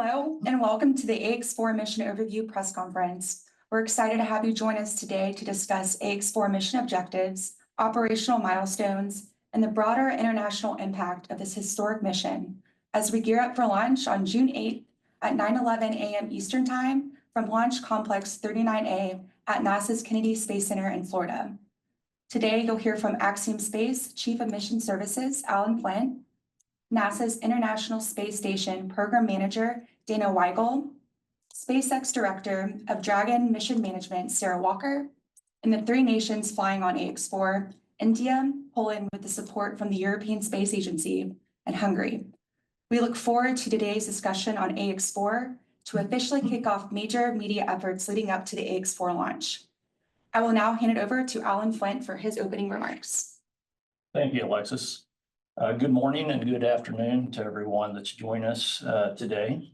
Hello, and welcome to the Ax-4 Mission Overview Press Conference. We're excited to have you join us today to discuss Ax-4 mission objectives, operational milestones, and the broader international impact of this historic mission as we gear up for launch on June 8th at 9:11 a.m. Eastern Time from Launch Complex 39A at NASA's Kennedy Space Center in Florida. Today, you'll hear from Axiom Space Chief of Mission Services, Flynt, NASA's International Space Station Program Manager, Dana Weigel, SpaceX Director of Dragon Mission Management, Sarah Walker, and the three nations flying on Ax-4, India, Poland with the support from the European Space Agency, and Hungary. We look forward to today's discussion on Ax-4 to officially kick off major media efforts leading up to the Ax-4 launch. I will now hand it over to Flynt for his opening remarks. Thank you, Alexis. Good morning and good afternoon to everyone that's joined us today.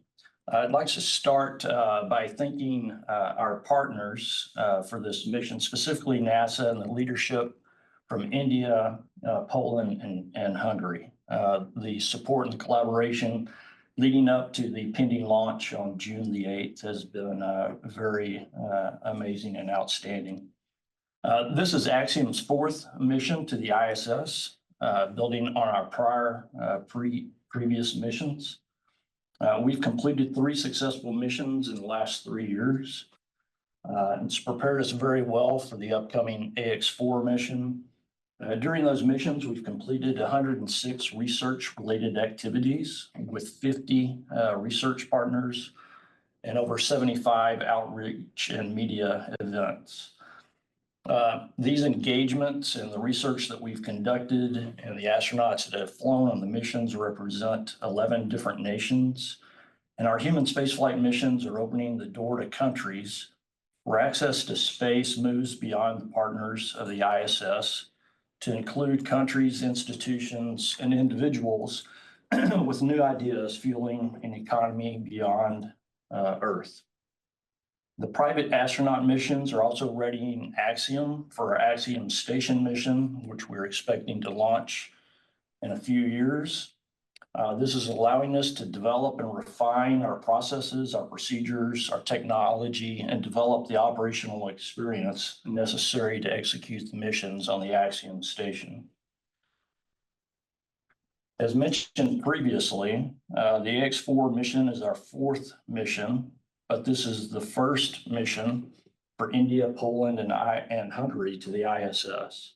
I'd like to start by thanking our partners for this mission, specifically NASA and the leadership from India, Poland, and Hungary. The support and collaboration leading up to the pending launch on June the 8th has been very amazing and outstanding. This is Axiom's fourth mission to the ISS. Building on our prior previous missions. We've completed 3 successful missions in the last 3 years. It's prepared us very well for the upcoming Ax-4 mission. During those missions, we've completed 106 research-related activities with 50 research partners and over 75 outreach and media events. These engagements and the research that we've conducted and the astronauts that have flown on the missions represent 11 different nations. And our human spaceflight missions are opening the door to countries where access to space moves beyond the partners of the ISS to include countries, institutions, and individuals with new ideas fueling an economy beyond Earth. The private astronaut missions are also readying Axiom for our Axiom Station mission, which we're expecting to launch in a few years. This is allowing us to develop and refine our processes, our procedures, our technology, and develop the operational experience necessary to execute the missions on the Axiom Station. As mentioned previously, the Ax-4 mission is our 4th mission, but this is the first mission for India, Poland, and Hungary to the ISS.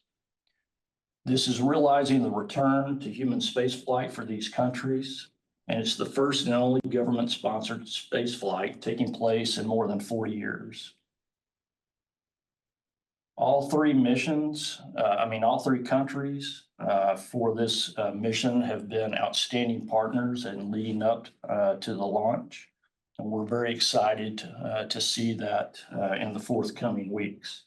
This is realizing the return to human spaceflight for these countries, and it's the first and only government-sponsored spaceflight taking place in more than 40 years. All 3 missions, all 3 countries for this mission have been outstanding partners in leading up to the launch. And we're very excited to see that in the forthcoming weeks.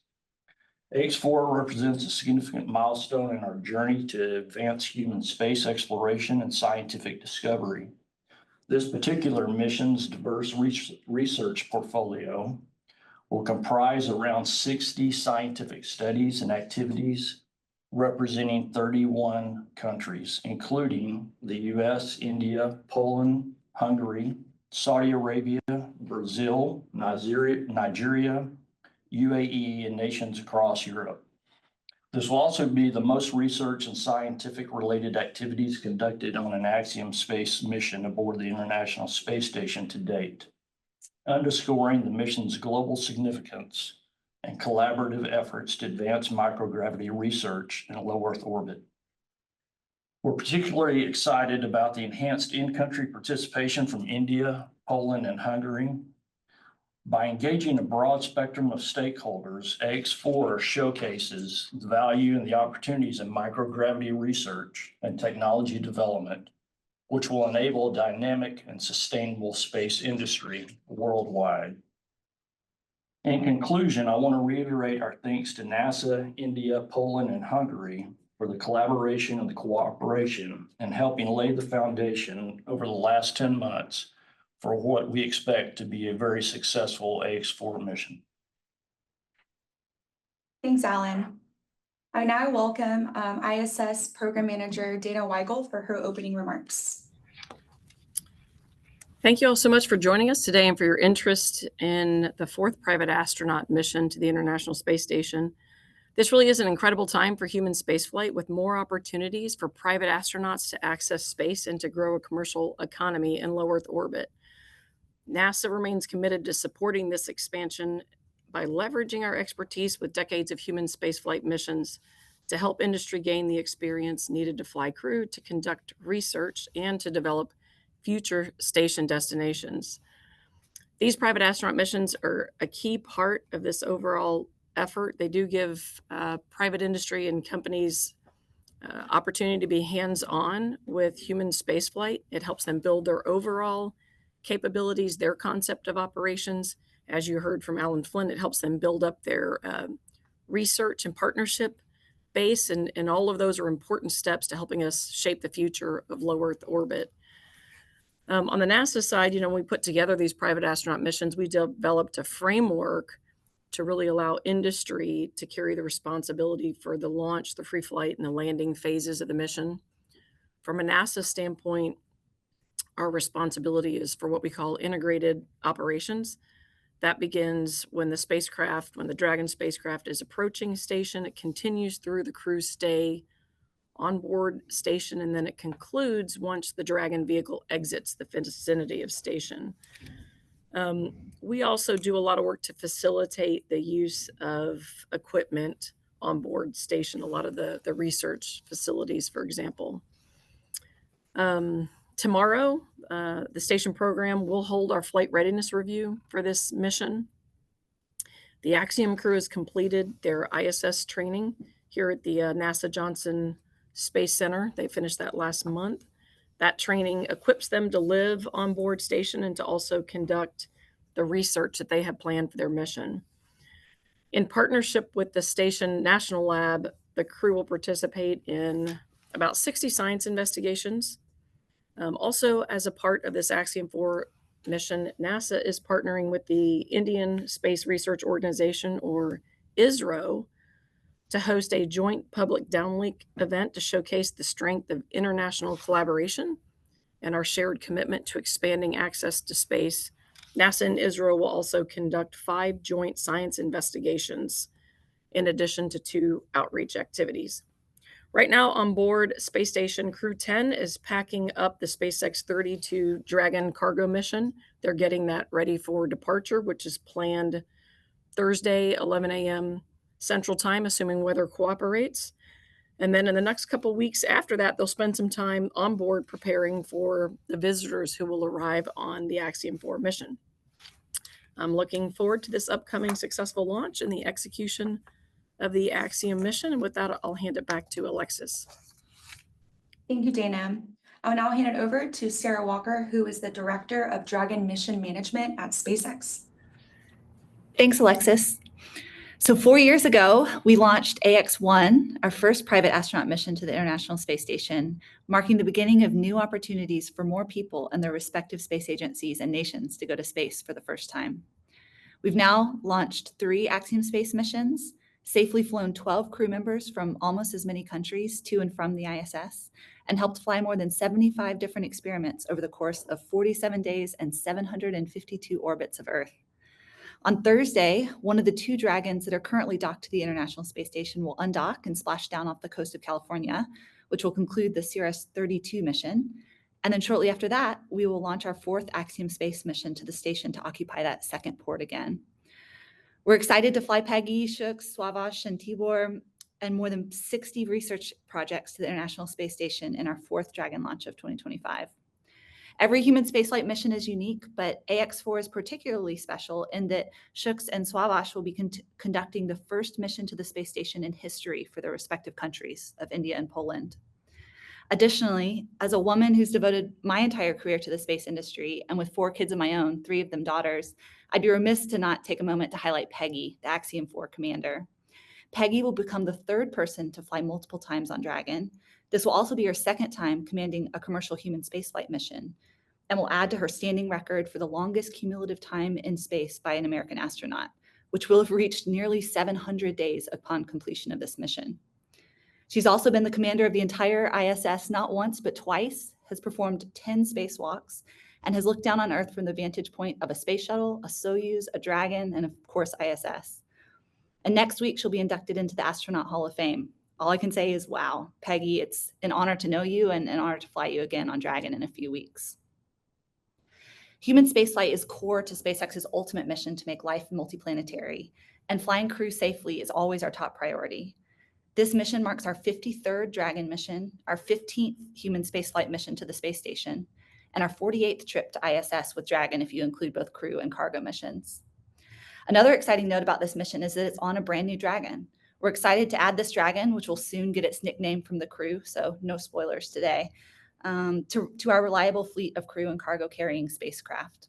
Ax-4 represents a significant milestone in our journey to advance human space exploration and scientific discovery. This particular mission's diverse research portfolio will comprise around 60 scientific studies and activities representing 31 countries, including the US, India, Poland, Hungary, Saudi Arabia, Brazil, Nigeria, UAE, and nations across Europe. This will also be the most research and scientific related activities conducted on an Axiom Space mission aboard the International Space Station to date, underscoring the mission's global significance and collaborative efforts to advance microgravity research in a low Earth orbit. We're particularly excited about the enhanced in-country participation from India, Poland, and Hungary. By engaging a broad spectrum of stakeholders, Ax-4 showcases the value and the opportunities in microgravity research and technology development, which will enable a dynamic and sustainable space industry worldwide. In conclusion, I want to reiterate our thanks to NASA, India, Poland, and Hungary for the collaboration and the cooperation and helping lay the foundation over the last 10 months for what we expect to be a very successful Ax-4 mission. Thanks, Alan. I now welcome ISS Program Manager Dana Weigel for her opening remarks. Thank you all so much for joining us today and for your interest in the fourth private astronaut mission to the International Space Station. This really is an incredible time for human spaceflight, with more opportunities for private astronauts to access space and to grow a commercial economy in low Earth orbit. NASA remains committed to supporting this expansion by leveraging our expertise with decades of human spaceflight missions to help industry gain the experience needed to fly crew, to conduct research, and to develop future station destinations. These private astronaut missions are a key part of this overall effort. They do give private industry and companies opportunity to be hands-on with human spaceflight. It helps them build their overall capabilities, their concept of operations. As you heard from Alan Flint, it helps them build up their research and partnership base, and all of those are important steps to helping us shape the future of low Earth orbit. On the NASA side, when we put together these private astronaut missions, we developed a framework to really allow industry to carry the responsibility for the launch, the free flight, and the landing phases of the mission. From a NASA standpoint, our responsibility is for what we call integrated operations. That begins when the Dragon spacecraft is approaching station. It continues through the crew's stay on board station, and then it concludes once the Dragon vehicle exits the vicinity of station. We also do a lot of work to facilitate the use of equipment on board station, a lot of the research facilities, for example. Tomorrow, the station program will hold our flight readiness review for this mission. The Axiom crew has completed their ISS training here at the NASA Johnson Space Center. They finished that last month. That training equips them to live on board station and to also conduct the research that they have planned for their mission. In partnership with the station national lab, the crew will participate in about 60 science investigations. Also, as a part of this Axiom 4 mission, NASA is partnering with the Indian Space Research Organization, or ISRO, to host a joint public downlink event to showcase the strength of international collaboration and our shared commitment to expanding access to space. NASA and ISRO will also conduct 5 joint science investigations, in addition to 2 outreach activities. Right now on board Space Station, Crew 10 is packing up the SpaceX 32 Dragon cargo mission. They're getting that ready for departure, which is planned Thursday, 11 a.m. Central Time, assuming weather cooperates. And then in the next couple weeks after that, they'll spend some time on board preparing for the visitors who will arrive on the Axiom 4 mission. I'm looking forward to this upcoming successful launch and the execution of the Axiom mission. And with that, I'll hand it back to Alexis. Thank you, Dana. I'll now hand it over to Sarah Walker, who is the Director of Dragon Mission Management at SpaceX. Thanks, Alexis. So 4 years ago, we launched Ax-4, our first private astronaut mission to the International Space Station, marking the beginning of new opportunities for more people and their respective space agencies and nations to go to space for the first time. We've now launched 3 Axiom Space missions, safely flown 12 crew members from almost as many countries to and from the ISS, and helped fly more than 75 different experiments over the course of 47 days and 752 orbits of Earth. On Thursday, one of the 2 Dragons that are currently docked to the International Space Station will undock and splash down off the coast of California, which will conclude the CRS-32 mission. And then shortly after that, we will launch our 4th Axiom Space mission to the station to occupy that second port again. We're excited to fly Peggy, Shooks, Swabash, and Tibor, and more than 60 research projects to the International Space Station in our 4th Dragon launch of 2025. Every human spaceflight mission is unique, but Ax-4 is particularly special in that Shooks and Swabash will be conducting the first mission to the space station in history for their respective countries of India and Poland. Additionally, as a woman who's devoted my entire career to the space industry, and with 4 kids of my own, 3 of them daughters, I'd be remiss to not take a moment to highlight Peggy, the Axiom 4 commander. Peggy will become the 3rd person to fly multiple times on Dragon. This will also be her 2nd time commanding a commercial human spaceflight mission, and will add to her standing record for the longest cumulative time in space by an American astronaut, which will have reached nearly 700 days upon completion of this mission. She's also been the commander of the entire ISS not once but twice, has performed 10 spacewalks, and has looked down on Earth from the vantage point of a space shuttle, a Soyuz, a Dragon, and of course, ISS. And next week, she'll be inducted into the Astronaut Hall of Fame. All I can say is, wow, Peggy, it's an honor to know you and an honor to fly you again on Dragon in a few weeks. Human spaceflight is core to SpaceX's ultimate mission to make life multiplanetary, and flying crew safely is always our top priority. This mission marks our 53rd Dragon mission, our 15th human spaceflight mission to the space station, and our 48th trip to ISS with Dragon if you include both crew and cargo missions. Another exciting note about this mission is that it's on a brand new Dragon. We're excited to add this Dragon, which will soon get its nickname from the crew, so no spoilers today, to our reliable fleet of crew and cargo carrying spacecraft.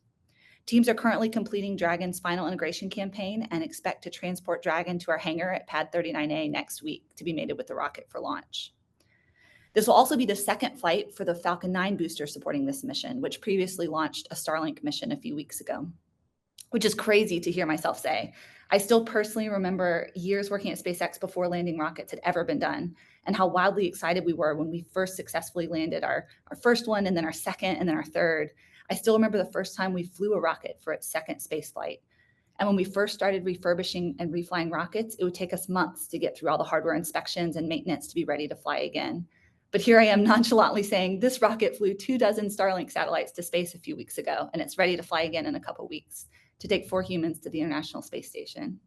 Teams are currently completing Dragon's final integration campaign and expect to transport Dragon to our hangar at Pad 39A next week to be mated with the rocket for launch. This will also be the second flight for the Falcon 9 booster supporting this mission, which previously launched a Starlink mission a few weeks ago, which is crazy to hear myself say. I still personally remember years working at SpaceX before landing rockets had ever been done, and how wildly excited we were when we first successfully landed our first one, and then our second, and then our third. I still remember the first time we flew a rocket for its second space flight. And when we first started refurbishing and reflying rockets, it would take us months to get through all the hardware inspections and maintenance to be ready to fly again. But here I am nonchalantly saying this rocket flew 24 Starlink satellites to space a few weeks ago, and it's ready to fly again in a couple weeks to take 4 humans to the International Space Station.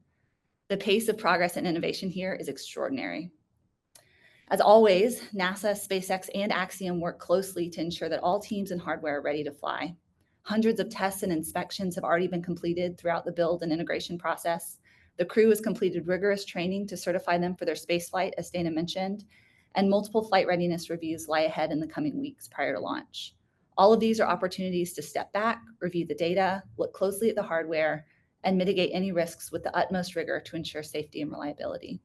The pace of progress and innovation here is extraordinary. As always, NASA, SpaceX, and Axiom work closely to ensure that all teams and hardware are ready to fly. Hundreds of tests and inspections have already been completed throughout the build and integration process. The crew has completed rigorous training to certify them for their spaceflight, as Dana mentioned, and multiple flight readiness reviews lie ahead in the coming weeks prior to launch. All of these are opportunities to step back, review the data, look closely at the hardware, and mitigate any risks with the utmost rigor to ensure safety and reliability.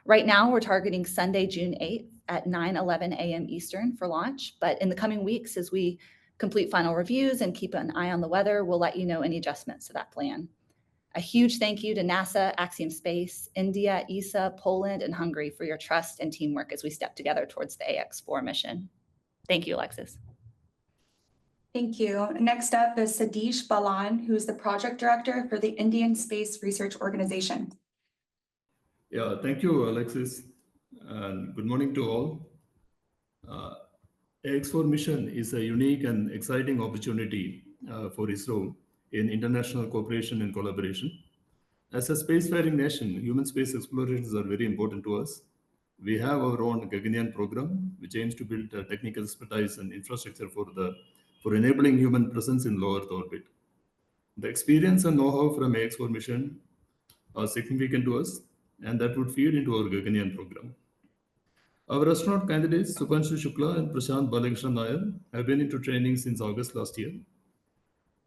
Right now, we're targeting Sunday, June 8th at 9:11 a.m. Eastern for launch, but in the coming weeks, as we complete final reviews and keep an eye on the weather, we'll let you know any adjustments to that plan. A huge thank you to NASA, Axiom Space, India, ESA, Poland, and Hungary for your trust and teamwork as we step together towards the Ax-4 mission. Thank you, Alexis. Thank you. Next up is Sadish Balan, who is the project director for the Indian Space Research Organization. Yeah, thank you, Alexis, and good morning to all. Ax-4 mission is a unique and exciting opportunity for ISRO in international cooperation and collaboration. As a spacefaring nation, human space explorations are very important to us. We have our own Gaganyaan program, which aims to build technical expertise and infrastructure for enabling human presence in low Earth orbit. The experience and know-how from Ax-4 mission are significant to us, and that would feed into our Gaganyaan program. Our astronaut candidates, Subhanshu Shukla and Prashant Balakrishnan Nair, have been into training since August last year.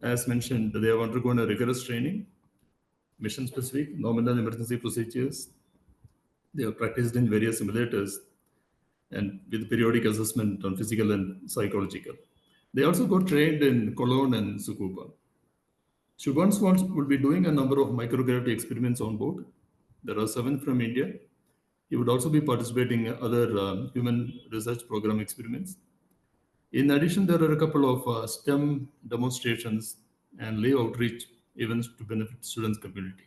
As mentioned, they have undergone a rigorous training, mission-specific, nominal emergency procedures. They have practiced in various simulators and with periodic assessment on physical and psychological. They also got trained in Cologne and Tsukuba. Shubhanshu will be doing a number of microgravity experiments on board. There are 7 from India. He would also be participating in other human research program experiments. In addition, there are a couple of STEM demonstrations and live outreach events to benefit students' community.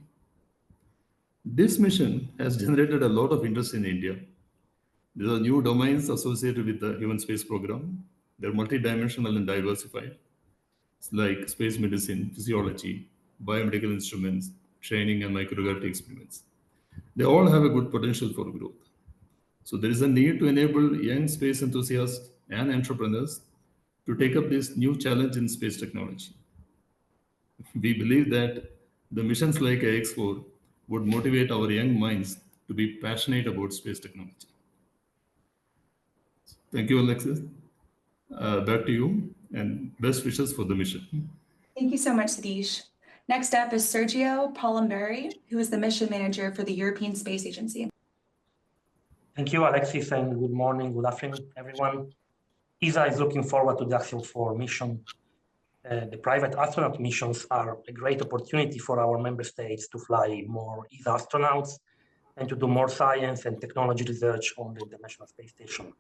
This mission has generated a lot of interest in India. There are new domains associated with the human space program. They're multidimensional and diversified. It's like space medicine, physiology, biomedical instruments, training, and microgravity experiments. They all have a good potential for growth. So there is a need to enable young space enthusiasts and entrepreneurs to take up this new challenge in space technology. We believe that the missions like Ax-4 would motivate our young minds to be passionate about space technology. Thank you, Alexis. Back to you, and best wishes for the mission. Thank you so much, Sadish. Next up is Sergio Palumbo, who is the mission manager for the European Space Agency. Thank you, Alexis, and good morning, good afternoon, everyone. ESA is looking forward to the Axiom 4 mission. The private astronaut missions are a great opportunity for our member states to fly more ESA astronauts and to do more science and technology research on the International Space Station.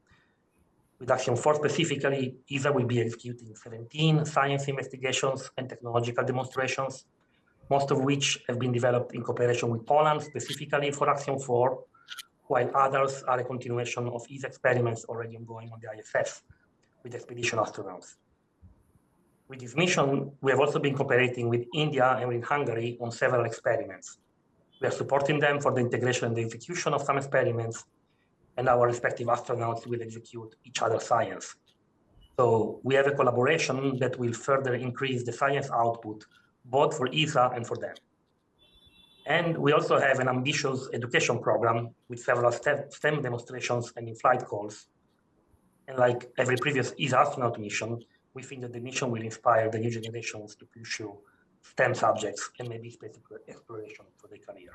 With Axiom 4 specifically, ESA will be executing 17 science investigations and technological demonstrations, most of which have been developed in cooperation with Poland, specifically for Axiom 4, while others are a continuation of ESA experiments already ongoing on the ISS with expedition astronauts. With this mission, we have also been cooperating with India and with Hungary on several experiments. We are supporting them for the integration and the execution of some experiments, and our respective astronauts will execute each other's science. So we have a collaboration that will further increase the science output, both for ESA and for them. And we also have an ambitious education program with several STEM demonstrations and in-flight calls. And like every previous ESA astronaut mission, we think that the mission will inspire the new generations to pursue STEM subjects and maybe space exploration for their career.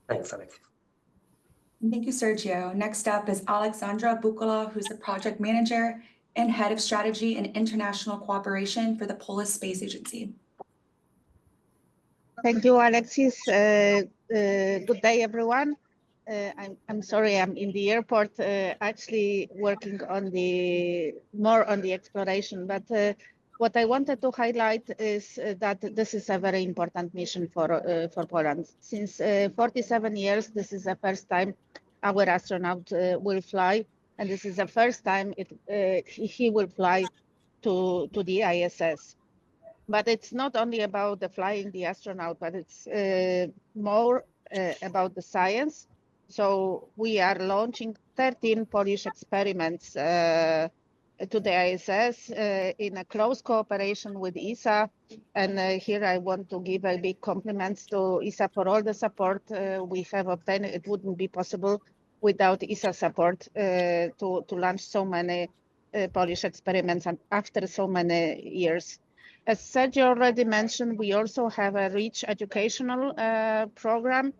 Thanks, Alex. Thank you, Sergio. Next up is Aleksandra Bukała, who's the project manager and head of strategy and international cooperation for the Polish Space Agency. Thank you, Alexis. Good day, everyone. I'm sorry, I'm in the airport, actually working on more on the exploration. But what I wanted to highlight is that this is a very important mission for Poland. Since 47 years, this is the first time our astronaut will fly, and this is the first time he will fly to the ISS. But it's not only about the flying the astronaut, but it's more about the science. So we are launching 13 Polish experiments to the ISS in a close cooperation with ESA. And here I want to give a big compliments to ESA for all the support we have obtained. It wouldn't be possible without ESA support to launch so many Polish experiments and after so many years. As Sergio already mentioned, we also have a rich educational program,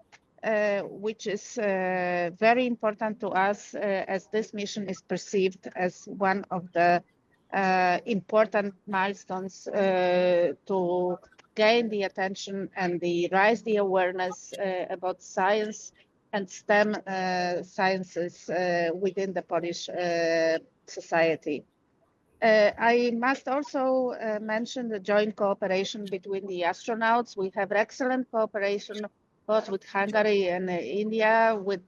which is very important to us as this mission is perceived as one of the important milestones to gain the attention and raise the awareness about science and STEM sciences within the Polish society. I must also mention the joint cooperation between the astronauts. We have excellent cooperation both with Hungary and India, with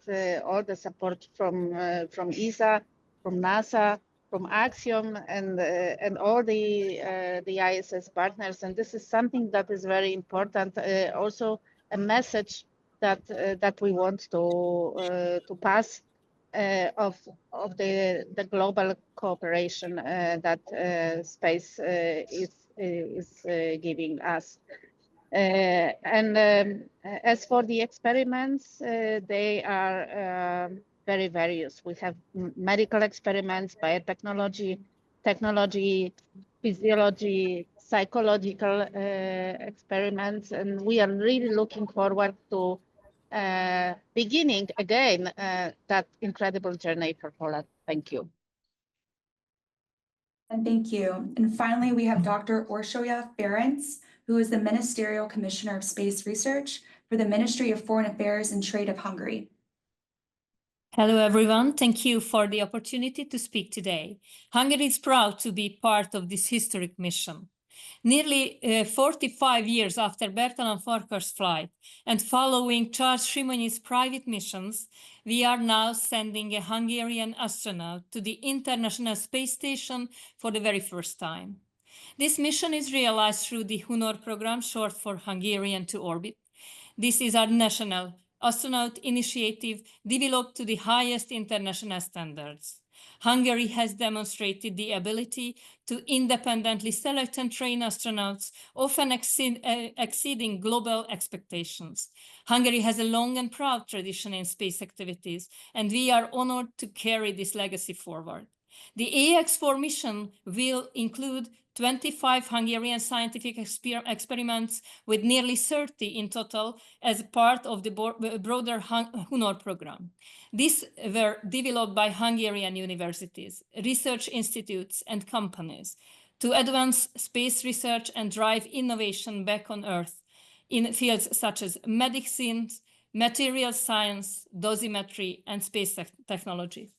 all the support from ESA, from NASA, from Axiom, and all the ISS partners. And this is something that is very important. Also, a message that we want to pass of the global cooperation that space is giving us. As for the experiments, they are very various. We have medical experiments, biotechnology, technology, physiology, psychological experiments, and we are really looking forward to beginning again that incredible journey for Poland. Thank you. And thank you. And finally, we have Dr. Oroya Barren, who is the Ministerial Commissioner of Space Research for the Ministry of Foreign Affairs and Trade of Hungary. Hello, everyone. Thank you for the opportunity to speak today. Hungary is proud to be part of this historic mission. Nearly 45 years after Bertalan Farkas' flight and following Charles Simonyi's private missions, we are now sending a Hungarian astronaut to the International Space Station for the very first time. This mission is realized through the Honor program, short for Hungarian to Orbit. This is our national astronaut initiative developed to the highest international standards. Hungary has demonstrated the ability to independently select and train astronauts, often exceeding global expectations. Hungary has a long and proud tradition in space activities, and we are honored to carry this legacy forward. The Ax-4 mission will include 25 Hungarian scientific experiments with nearly 30 in total as part of the broader Honor program. These were developed by Hungarian universities, research institutes, and companies to advance space research and drive innovation back on Earth in fields such as medicine, material science, dosimetry, and space technology.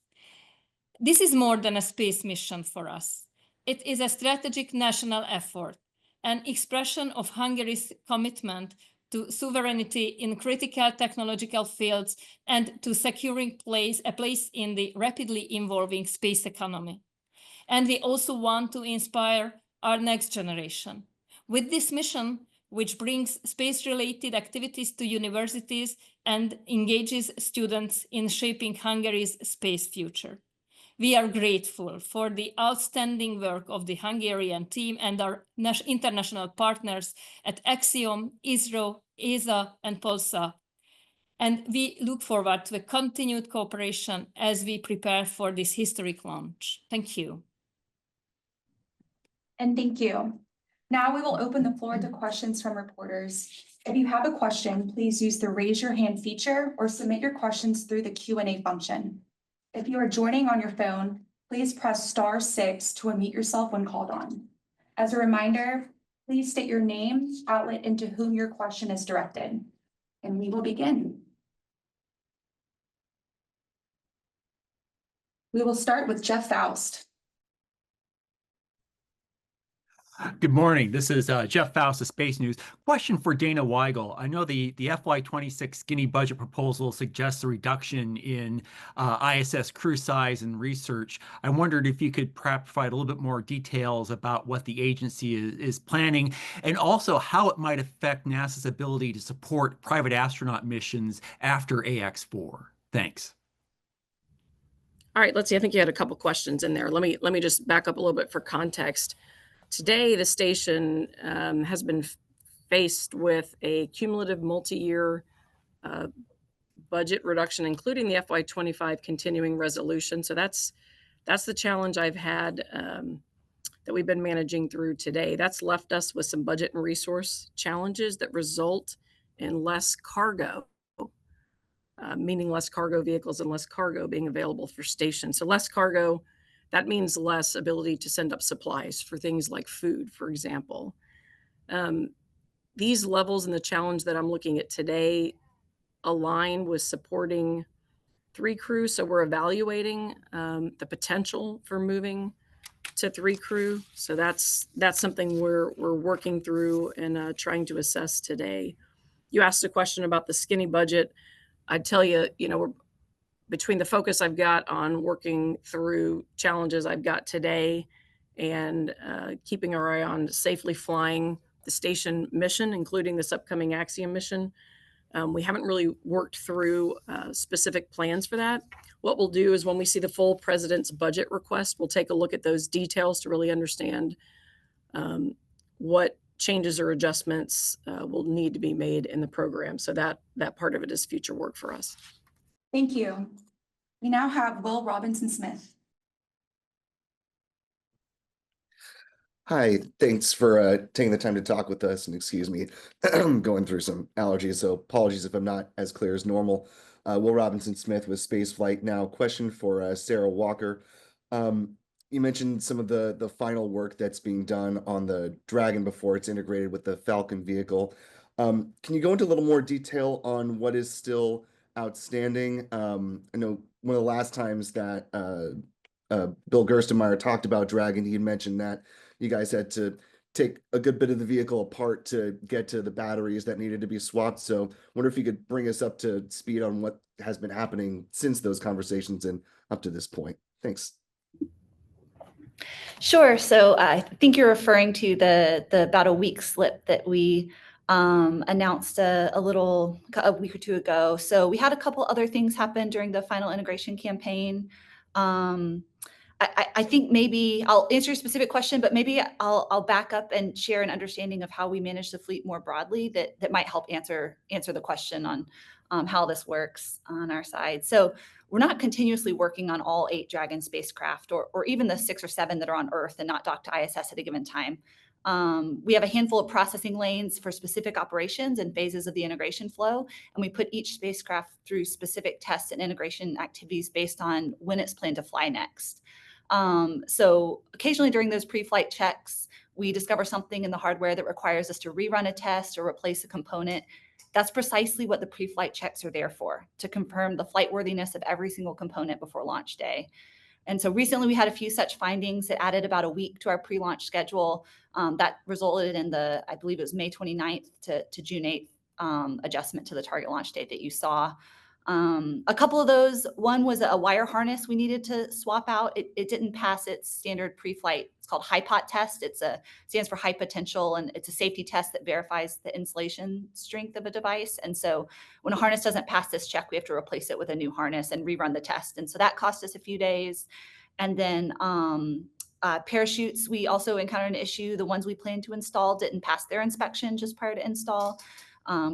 This is more than a space mission for us. It is a strategic national effort, an expression of Hungary's commitment to sovereignty in critical technological fields and to securing a place in the rapidly evolving space economy. And we also want to inspire our next generation. With this mission, which brings space-related activities to universities and engages students in shaping Hungary's space future. We are grateful for the outstanding work of the Hungarian team and our international partners at Axiom, ISRO, ESA, and POLSA. And we look forward to a continued cooperation as we prepare for this historic launch. Thank you. And thank you. Now we will open the floor to questions from reporters. If you have a question, please use the raise your hand feature or submit your questions through the Q&A function. If you are joining on your phone, please press *6 to unmute yourself when called on. As a reminder, please state your name, outlet, and to whom your question is directed. And we will begin. We will start with Jeff Faust. Good morning. This is Jeff Faust of Space News. Question for Dana Weigel. I know the FY26 skinny budget proposal suggests a reduction in ISS crew size and research. I wondered if you could perhaps provide a little bit more details about what the agency is planning and also how it might affect NASA's ability to support private astronaut missions after Ax-4. Thanks. All right, let's see. I think you had a couple questions in there. Let me just back up a little bit for context. Today, the station has been faced with a cumulative multi-year budget reduction, including the FY25 continuing resolution. So that's the challenge I've had that we've been managing through today. That's left us with some budget and resource challenges that result in less cargo, meaning less cargo vehicles and less cargo being available for stations. So less cargo, that means less ability to send up supplies for things like food, for example. These levels and the challenge that I'm looking at today align with supporting 3 crew. So we're evaluating the potential for moving to 3 crew. So that's something we're working through and trying to assess today. You asked a question about the skinny budget. I'd tell you, we're between the focus I've got on working through challenges I've got today and keeping our eye on safely flying the station mission, including this upcoming Axiom mission, we haven't really worked through specific plans for that. What we'll do is when we see the full president's budget request, we'll take a look at those details to really understand what changes or adjustments will need to be made in the program. So that part of it is future work for us. Thank you. We now have Will Robinson-Smith. Hi, thanks for taking the time to talk with us, and excuse me, I'm going through some allergies, so apologies if I'm not as clear as normal. Will Robinson-Smith with Spaceflight Now. Question for Sarah Walker. You mentioned some of the final work that's being done on the Dragon before it's integrated with the Falcon vehicle. Can you go into a little more detail on what is still outstanding? I know one of the last times that Bill Gerstenmaier talked about Dragon, he had mentioned that you guys had to take a good bit of the vehicle apart to get to the batteries that needed to be swapped. So I wonder if you could bring us up to speed on what has been happening since those conversations and up to this point. Thanks. Sure. So I think you're referring to the about a week slip that we announced a week or two ago. So we had a couple other things happen during the final integration campaign. I think maybe I'll answer your specific question, but maybe I'll back up and share an understanding of how we manage the fleet more broadly that might help answer the question on how this works on our side. So we're not continuously working on all 8 Dragon spacecraft or even the 6 or 7 that are on Earth and not docked to ISS at a given time. We have a handful of processing lanes for specific operations and phases of the integration flow, and we put each spacecraft through specific tests and integration activities based on when it's planned to fly next. So occasionally during those pre-flight checks, we discover something in the hardware that requires us to rerun a test or replace a component. That's precisely what the pre-flight checks are there for, to confirm the flight worthiness of every single component before launch day. And so recently we had a few such findings that added about a week to our pre-launch schedule. That resulted in the, I believe it was May 29th to June 8th adjustment to the target launch date that you saw. A couple of those, one was a wire harness we needed to swap out. It didn't pass its standard pre-flight. It's called HIPOT test. Stands for high potential, and it's a safety test that verifies the insulation strength of a device. And so when a harness doesn't pass this check, we have to replace it with a new harness and rerun the test. And so that cost us a few days. And then parachutes, we also encountered an issue. The ones we planned to install didn't pass their inspection just prior to install.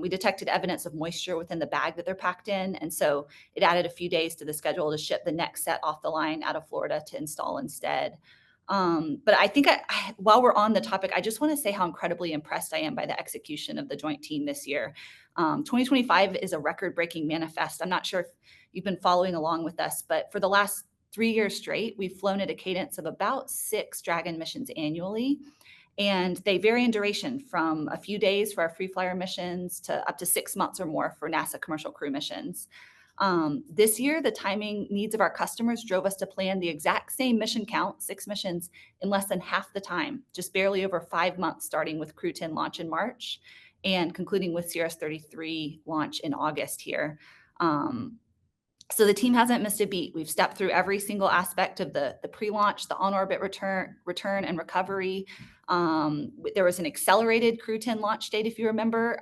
We detected evidence of moisture within the bag that they're packed in. And so it added a few days to the schedule to ship the next set off the line out of Florida to install instead. But I think while we're on the topic, I just want to say how incredibly impressed I am by the execution of the joint team this year. 2025 is a record-breaking manifest. I'm not sure if you've been following along with us, but for the last 3 years straight, we've flown at a cadence of about 6 Dragon missions annually. And they vary in duration from a few days for our free flyer missions to up to 6 months or more for NASA commercial crew missions. This year, the timing needs of our customers drove us to plan the exact same mission count, 6 missions, in less than half the time, just barely over 5 months, starting with Crew 10 launch in March and concluding with CRS-33 launch in August here. So the team hasn't missed a beat. We've stepped through every single aspect of the pre-launch, the on-orbit return and recovery. There was an accelerated Crew 10 launch date, if you remember,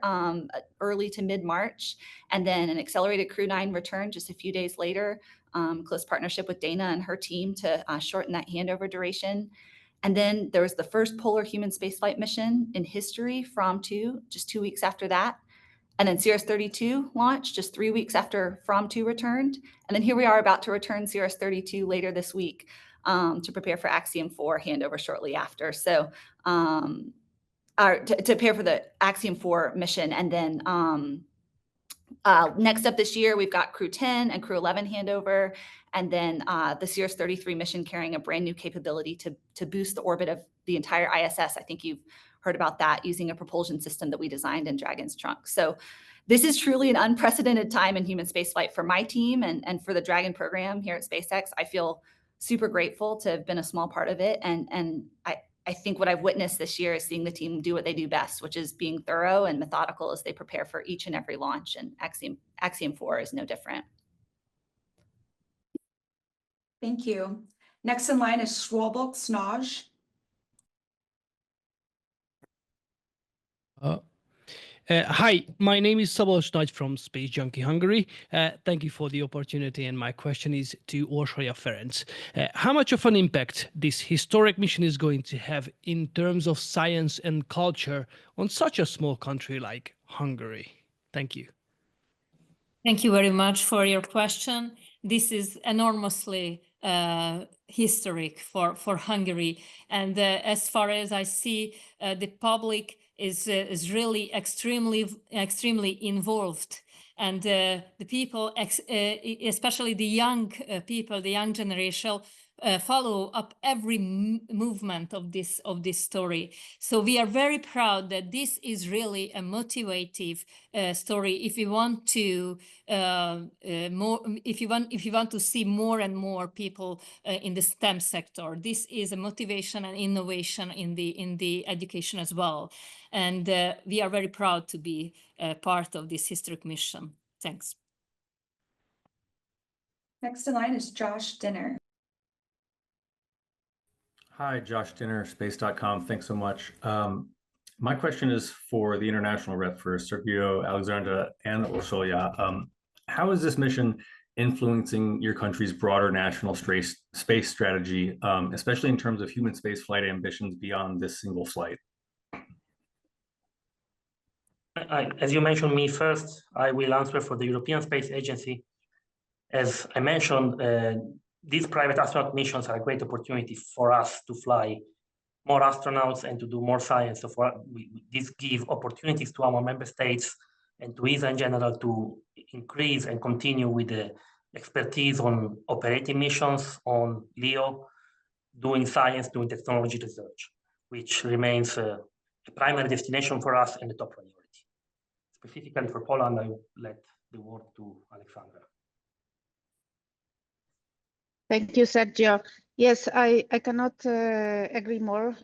early to mid-March, and then an accelerated Crew 9 return just a few days later, close partnership with Dana and her team to shorten that handover duration. And then there was the first polar human spaceflight mission in history, FROM-2, just 2 weeks after that. And then CRS-32 launched just 3 weeks after FROM-2 returned. And then here we are about to return CRS-32 later this week to prepare for Axiom 4 handover shortly after. So to prepare for the Axiom 4 mission. And then next up this year, we've got Crew 10 and Crew 11 handover. And then the CRS-33 mission carrying a brand new capability to boost the orbit of the entire ISS. I think you've heard about that, using a propulsion system that we designed in Dragon's trunk. So this is truly an unprecedented time in human spaceflight for my team and for the Dragon program here at SpaceX. I feel super grateful to have been a small part of it. And I think what I've witnessed this year is seeing the team do what they do best, which is being thorough and methodical as they prepare for each and every launch. And Axiom 4 is no different. Thank you. Next in line is Schwalbach Sniage. Hi, my name is Sniage from Space Junkie Hungary. Thank you for the opportunity, and my question is to Oroya Barren. How much of an impact this historic mission is going to have in terms of science and culture on such a small country like Hungary? Thank you. Thank you very much for your question. This is enormously historic for Hungary. And as far as I see, the public is really extremely involved, and the people, especially the young people, the young generation, follow up every movement of this story. So we are very proud that this is really a motivative story. If you want to if you want to see more and more people in the STEM sector, this is a motivation and innovation in the education as well. And we are very proud to be part of this historic mission. Thanks. Next in line is Josh Dinner. Hi, Josh Dinner, space.com. Thanks so much. My question is for the international rep for Sergio, Aleksandra, and Oroya. How is this mission influencing your country's broader national space strategy, especially in terms of human space flight ambitions beyond this single flight? As you mentioned me first, I will answer for the European Space Agency. As I mentioned, these private astronaut missions are a great opportunity for us to fly more astronauts and to do more science. So this gives opportunities to our member states and to ESA in general to increase and continue with the expertise on operating missions, on LEO, doing science, doing technology research, which remains a primary destination for us and the top priority. Specifically for Poland, I will let the word to Aleksandra. Thank you, Sergio. Yes, I cannot agree more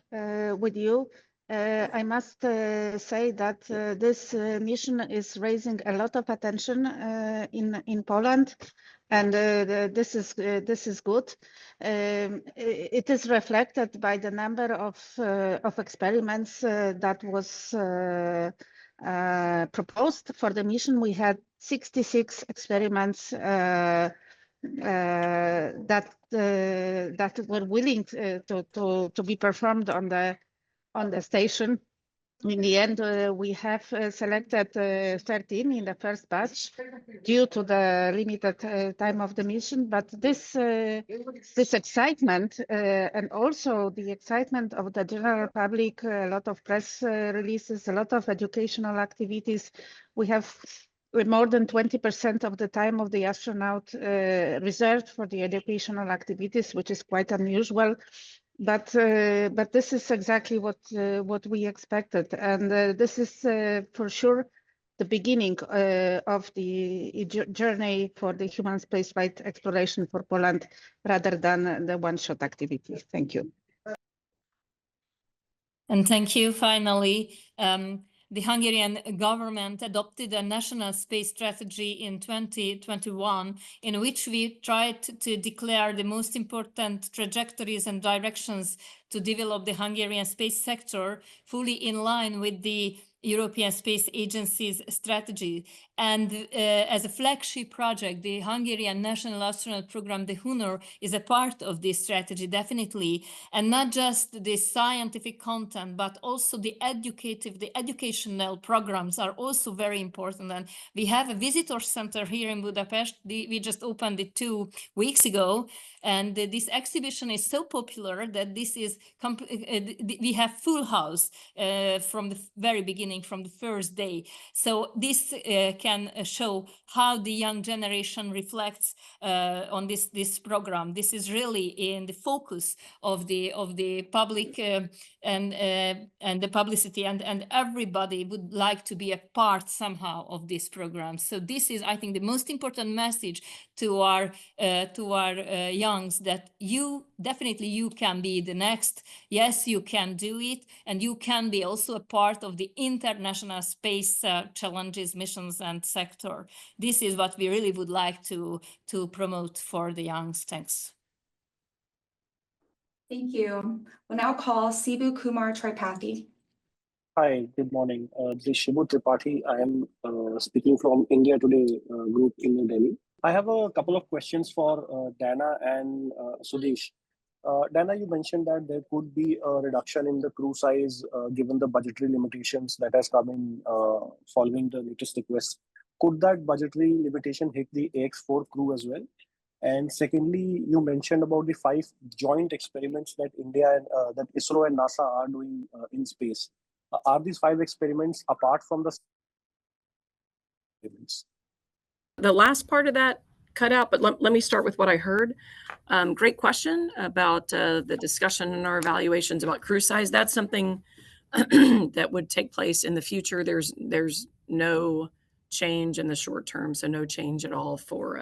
with you. I must say that this mission is raising a lot of attention in Poland, and this is good. It is reflected by the number of experiments that was proposed for the mission. We had 66 experiments that were willing to be performed on the station. In the end, we have selected 13 in the first batch due to the limited time of the mission. But this excitement and also the excitement of the general public, a lot of press releases, a lot of educational activities. We have more than 20% of the time of the astronaut reserved for the educational activities, which is quite unusual. But this is exactly what we expected, and this is for sure the beginning of the journey for the human spaceflight exploration for Poland, rather than the one-shot activity. Thank you. And thank you. Finally, the Hungarian government adopted a national space strategy in 2021, in which we tried to declare the most important trajectories and directions to develop the Hungarian space sector fully in line with the European Space Agency's strategy. And as a flagship project, the Hungarian National Astronaut Program, the HUNOR, is a part of this strategy, definitely. And not just the scientific content, but also the educational programs are also very important. And we have a visitor center here in Budapest. We just opened it 2 weeks ago. And this exhibition is so popular that this is we have full house from the very beginning, from the first day. So this can show how the young generation reflects on this program. This is really in the focus of the public and the publicity, and everybody would like to be a part somehow of this program. So this is, I think, the most important message to our youngs, that you can be the next. Yes, you can do it, and you can be also a part of the international space challenges, missions, and sector. This is what we really would like to promote for the youngs. Thanks. Thank you. We'll now call Sibu Kumar Tripathi. Hi, good morning. This is Shibu Tripathi. I am speaking from India Today group in New Delhi. I have a couple of questions for Dana and Sudeesh. Dana, you mentioned that there could be a reduction in the crew size given the budgetary limitations that has come in following the latest request. Could that budgetary limitation hit the Ax-4 crew as well? And secondly, you mentioned about the 5 joint experiments that India and that ISRO and NASA are doing in space. Are these 5 experiments apart from the experiments? The last part of that cut out, but let me start with what I heard. Great question about the discussion in our evaluations about crew size. That's something that would take place in the future. There's no change in the short term, so no change at all for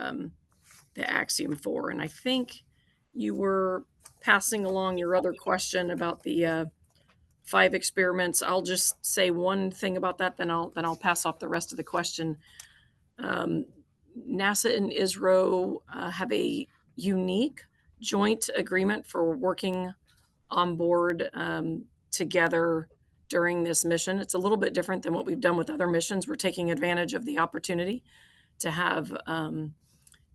the Axiom 4. And I think you were passing along your other question about the 5 experiments. I'll just say one thing about that, then I'll pass off the rest of the question. NASA and ISRO have a unique joint agreement for working on board together during this mission. It's a little bit different than what we've done with other missions. We're taking advantage of the opportunity to have an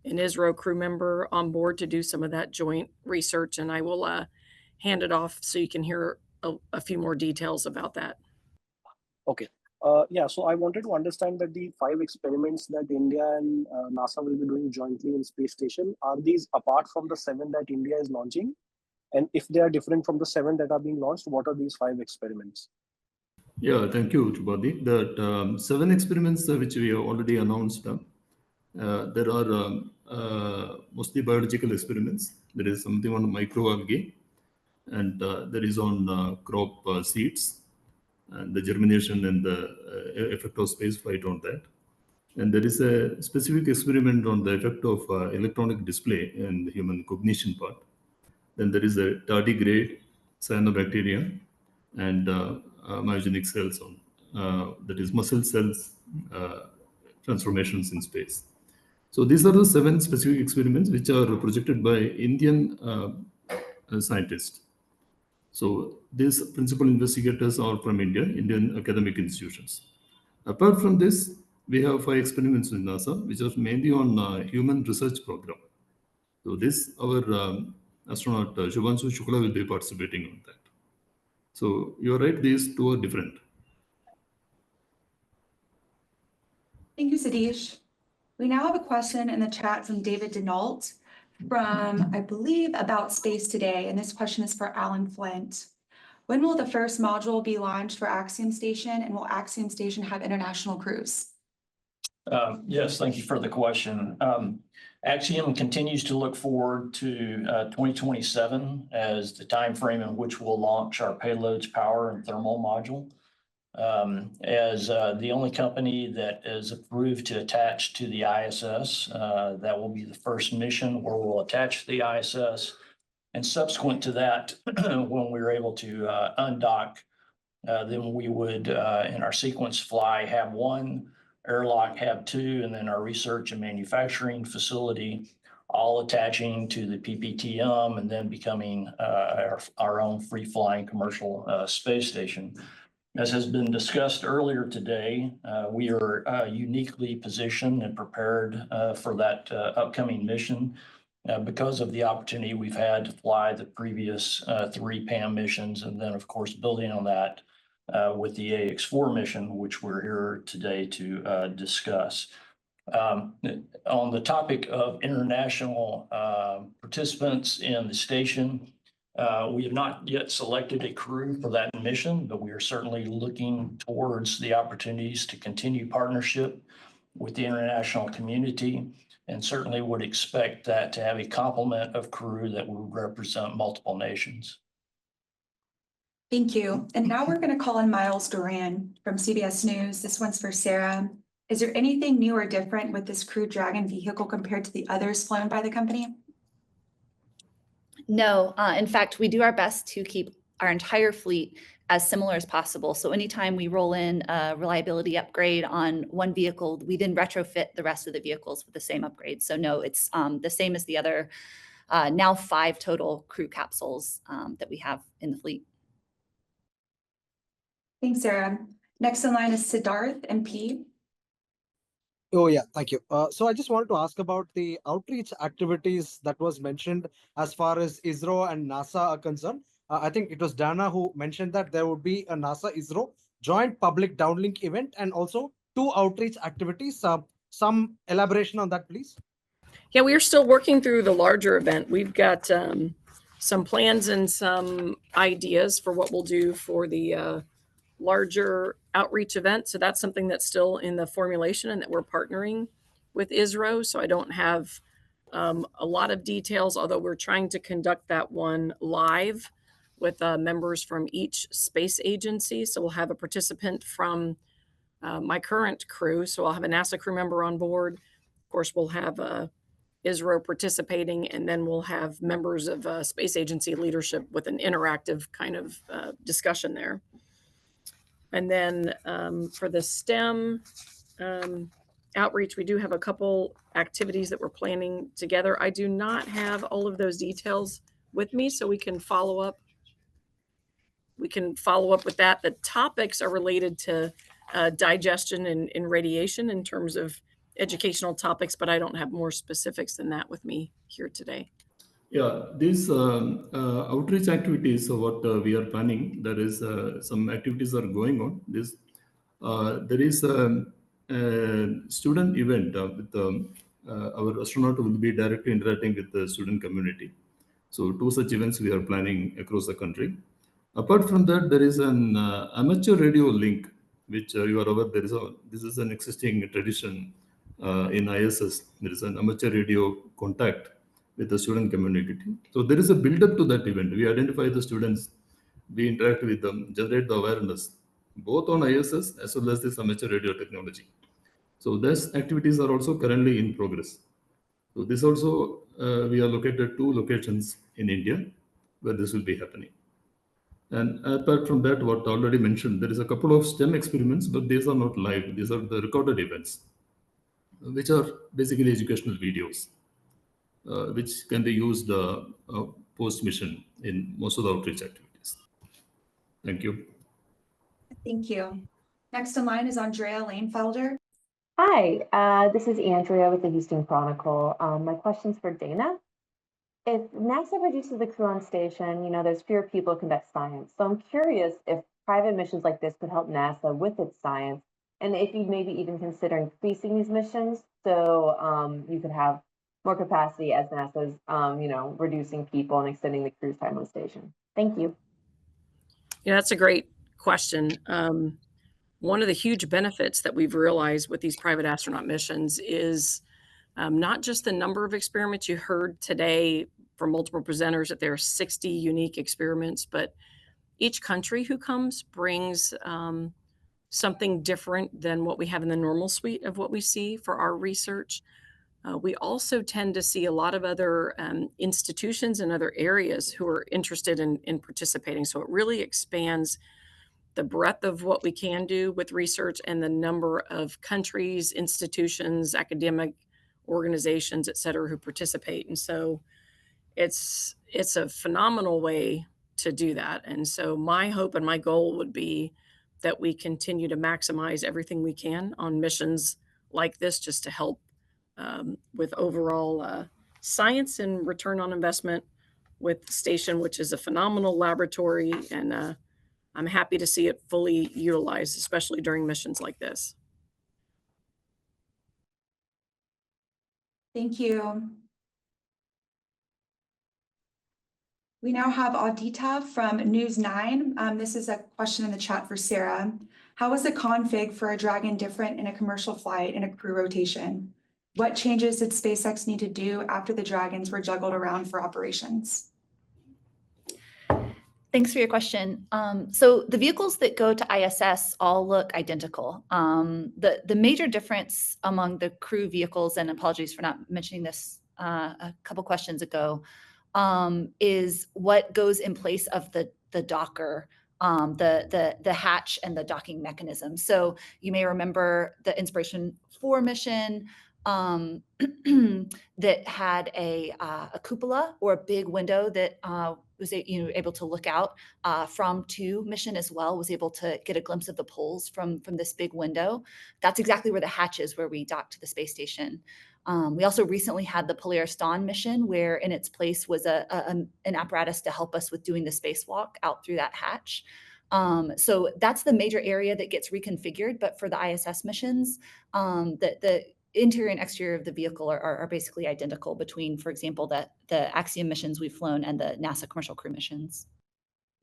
ISRO crew member on board to do some of that joint research, and I will hand it off so you can hear a few more details about that. Okay. Yeah, so I wanted to understand that the 5 experiments that India and NASA will be doing jointly in space station, are these apart from the 7 that India is launching? And if they are different from the 7 that are being launched, what are these 5 experiments? Yeah, thank you, Tripathi. The 7 experiments which we have already announced, there are mostly biological experiments. There is something on microalgae, and there is on crop seeds, and the germination and the effect of space flight on that. And there is a specific experiment on the effect of electronic display and human cognition part. Then there is a tardigrade cyanobacteria and myogenic cells on that is muscle cells transformations in space. So these are the 7 specific experiments which are projected by Indian scientists. So these principal investigators are from India, Indian academic institutions. Apart from this, we have 5 experiments in NASA, which are mainly on human research program. So this, our astronaut Shubhanshu Shukla will be participating on that. So you're right, these 2 are different. Thank you, Sadish. We now have a question in the chat from David Denault from, I believe, About Space Today, and this question is for Alan Flynt. When will the first module be launched for Axiom Station, and will Axiom Station have international crews? Yes, thank you for the question. Axiom continues to look forward to 2027 as the time frame in which we'll launch our payloads, power, and thermal module. As the only company that is approved to attach to the ISS, that will be the first mission where we'll attach the ISS. And subsequent to that, when we're able to undock, then we would, in our sequence fly, have 1, airlock have 2, and then our research and manufacturing facility all attaching to the PPTM and then becoming our own free-flying commercial space station. As has been discussed earlier today, we are uniquely positioned and prepared for that upcoming mission because of the opportunity we've had to fly the previous 3 PAM missions, and then, of course, building on that with the Ax-4 mission, which we're here today to discuss. On the topic of international participants in the station, we have not yet selected a crew for that mission, but we are certainly looking towards the opportunities to continue partnership with the international community, and certainly would expect that to have a complement of crew that will represent multiple nations. Thank you. And now we're going to call in Miles Duran from CBS News. This one's for Sarah. Is there anything new or different with this Crew Dragon vehicle compared to the others flown by the company? No, in fact, we do our best to keep our entire fleet as similar as possible. So anytime we roll in a reliability upgrade on one vehicle, we then retrofit the rest of the vehicles with the same upgrade. So no, it's the same as the other now 5 total crew capsules that we have in the fleet. Thanks, Sarah. Next in line is Siddharth, MP. Oh, yeah, thank you. So I just wanted to ask about the outreach activities that was mentioned as far as ISRO and NASA are concerned. I think it was Dana who mentioned that there would be a NASA-ISRO joint public downlink event and also 2 outreach activities. Some elaboration on that, please. Yeah, we are still working through the larger event. We've got some plans and some ideas for what we'll do for the larger outreach event. So that's something that's still in the formulation and that we're partnering with ISRO. So I don't have a lot of details, although we're trying to conduct that one live with members from each space agency. So we'll have a participant from my current crew. So I'll have a NASA crew member on board. Of course, we'll have ISRO participating, and then we'll have members of space agency leadership with an interactive kind of discussion there. And then for the STEM outreach, we do have a couple activities that we're planning together. I do not have all of those details with me, so we can follow up. We can follow up with that. The topics are related to digestion and radiation in terms of educational topics, but I don't have more specifics than that with me here today. Yeah, these outreach activities are what we are planning. There is some activities are going on. There is a student event with our astronaut will be directly interacting with the student community. So 2 such events we are planning across the country. Apart from that, there is an amateur radio link, which you are aware this is an existing tradition in ISS. There is an amateur radio contact with the student community. So there is a build-up to that event. We identify the students, we interact with them, generate the awareness, both on ISS as well as this amateur radio technology. So these activities are also currently in progress. So this also, we are located 2 locations in India where this will be happening. And apart from that, what already mentioned, there is a couple of STEM experiments, but these are not live. These are the recorded events, which are basically educational videos, which can be used post-mission in most of the outreach activities. Thank you. Thank you. Next in line is Andrea Lanefelder. Hi, this is Andrea with the Houston Chronicle. My question's for Dana. If NASA reduces the crew on station, you know, there's fewer people who conduct science. So I'm curious if private missions like this could help NASA with its science, and if you'd maybe even consider increasing these missions so you could have more capacity as NASA's, you know, reducing people and extending the crew's time on station. Thank you. Yeah, that's a great question. One of the huge benefits that we've realized with these private astronaut missions is not just the number of experiments. You heard today from multiple presenters that there are 60 unique experiments, but each country who comes brings something different than what we have in the normal suite of what we see for our research. We also tend to see a lot of other institutions and other areas who are interested in participating. So it really expands the breadth of what we can do with research and the number of countries, institutions, academic organizations, et cetera, who participate. And so it's a phenomenal way to do that. And so my hope and my goal would be that we continue to maximize everything we can on missions like this, just to help with overall science and return on investment with the station, which is a phenomenal laboratory. And I'm happy to see it fully utilized, especially during missions like this. Thank you. We now have Audita from News 9. This is a question in the chat for Sarah. How is the config for a Dragon different in a commercial flight and a crew rotation? What changes did SpaceX need to do after the Dragons were juggled around for operations? Thanks for your question. So the vehicles that go to ISS all look identical. The major difference among the crew vehicles, and apologies for not mentioning this a couple questions ago, is what goes in place of the docker, the hatch and the docking mechanism. So you may remember the Inspiration 4 mission that had a cupola or a big window that was able to look out from 2 mission as well, was able to get a glimpse of the poles from this big window. That's exactly where the hatch is, where we docked to the space station. We also recently had the Polaris Dawn mission, where in its place was an apparatus to help us with doing the spacewalk out through that hatch. So that's the major area that gets reconfigured. But for the ISS missions, the interior and exterior of the vehicle are basically identical between, for example, the Axiom missions we've flown and the NASA commercial crew missions.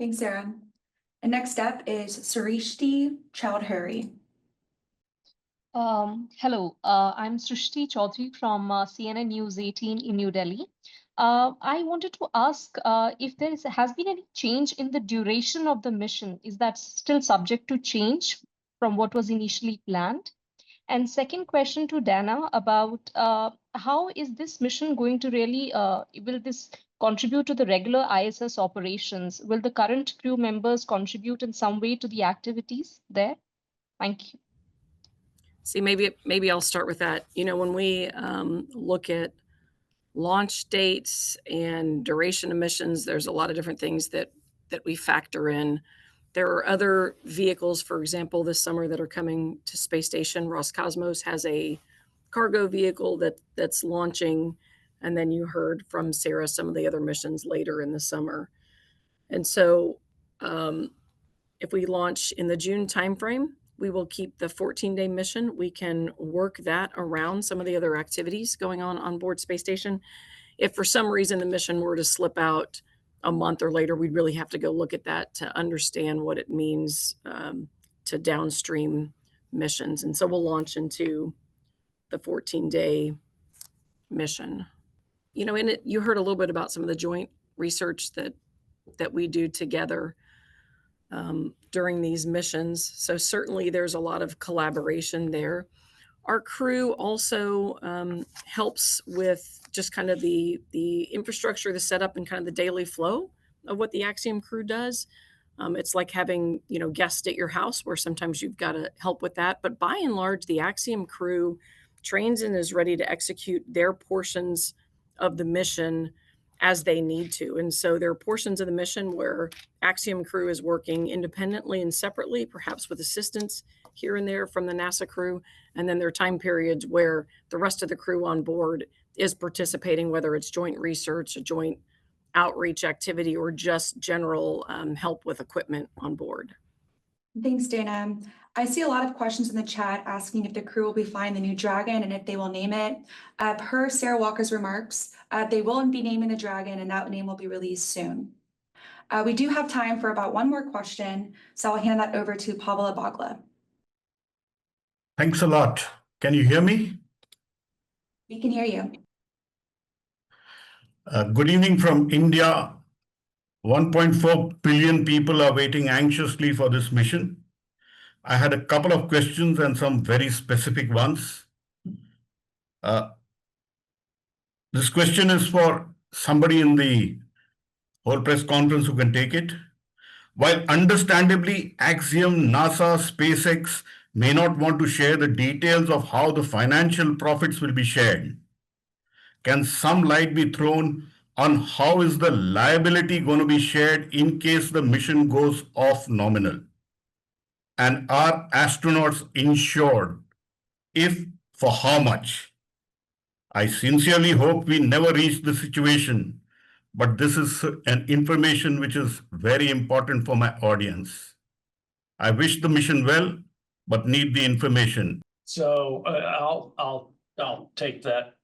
Thanks, Sarah. And next up is Srishti Chowdhury. Hello, I'm Srishti Chaudhary from CNN News 18 in New Delhi. I wanted to ask if there has been any change in the duration of the mission. Is that still subject to change from what was initially planned? And second question to Dana about how is this mission going to really, will this contribute to the regular ISS operations? Will the current crew members contribute in some way to the activities there? Thank you. See, maybe I'll start with that. You know, when we look at launch dates and duration of missions, there's a lot of different things that we factor in. There are other vehicles, for example, this summer that are coming to space station. Roscosmos has a cargo vehicle that's launching. And then you heard from Sarah some of the other missions later in the summer. And so if we launch in the June timeframe, we will keep the 14-day mission. We can work that around some of the other activities going on board space station. If for some reason the mission were to slip out a month or later, we'd really have to go look at that to understand what it means to downstream missions. And so we'll launch into the 14-day mission. You know, in it, you heard a little bit about some of the joint research that we do together during these missions. So certainly there's a lot of collaboration there. Our crew also helps with just kind of the infrastructure, the setup, and kind of the daily flow of what the Axiom crew does. It's like having, guests at your house where sometimes you've got to help with that. But by and large, the Axiom crew trains and is ready to execute their portions of the mission as they need to. And so there are portions of the mission where Axiom crew is working independently and separately, perhaps with assistance here and there from the NASA crew. And then there are time periods where the rest of the crew on board is participating, whether it's joint research, a joint outreach activity, or just general help with equipment on board. Thanks, Dana. I see a lot of questions in the chat asking if the crew will be flying the new Dragon and if they will name it. Per Sarah Walker's remarks, they will be naming the Dragon and that name will be released soon. We do have time for about one more question, so I'll hand that over to Pavel Bagla. Thanks a lot. Can you hear me? We can hear you. Good evening from India. 1.4 billion people are waiting anxiously for this mission. I had a couple of questions and some very specific ones. This question is for somebody in the whole press conference who can take it. While understandably, Axiom, NASA, SpaceX may not want to share the details of how the financial profits will be shared, can some light be thrown on how is the liability going to be shared in case the mission goes off nominal? And are astronauts insured? If, for how much? I sincerely hope we never reach the situation, but this is an information which is very important for my audience. I wish the mission well, but need the information. So I'll take that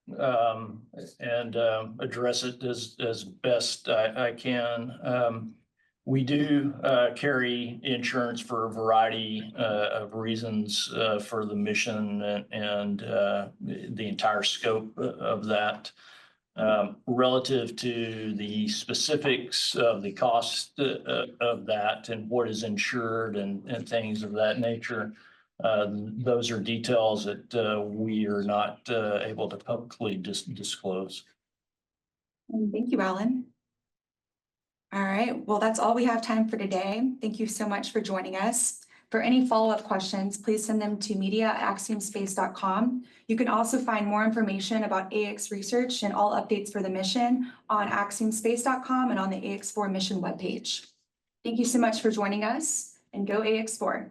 and address it as best I can. We do carry insurance for a variety of reasons for the mission and the entire scope of that. Relative to the specifics of the cost of that and what is insured and things of that nature, those are details that we are not able to publicly disclose. Thank you, Alan. All right, well, that's all we have time for today. Thank you so much for joining us. For any follow-up questions, please send them to media@axiomspace.com. You can also find more information about AX research and all updates for the mission on axiomspace.com and on the Ax-4 mission webpage. Thank you so much for joining us, and go Ax-4.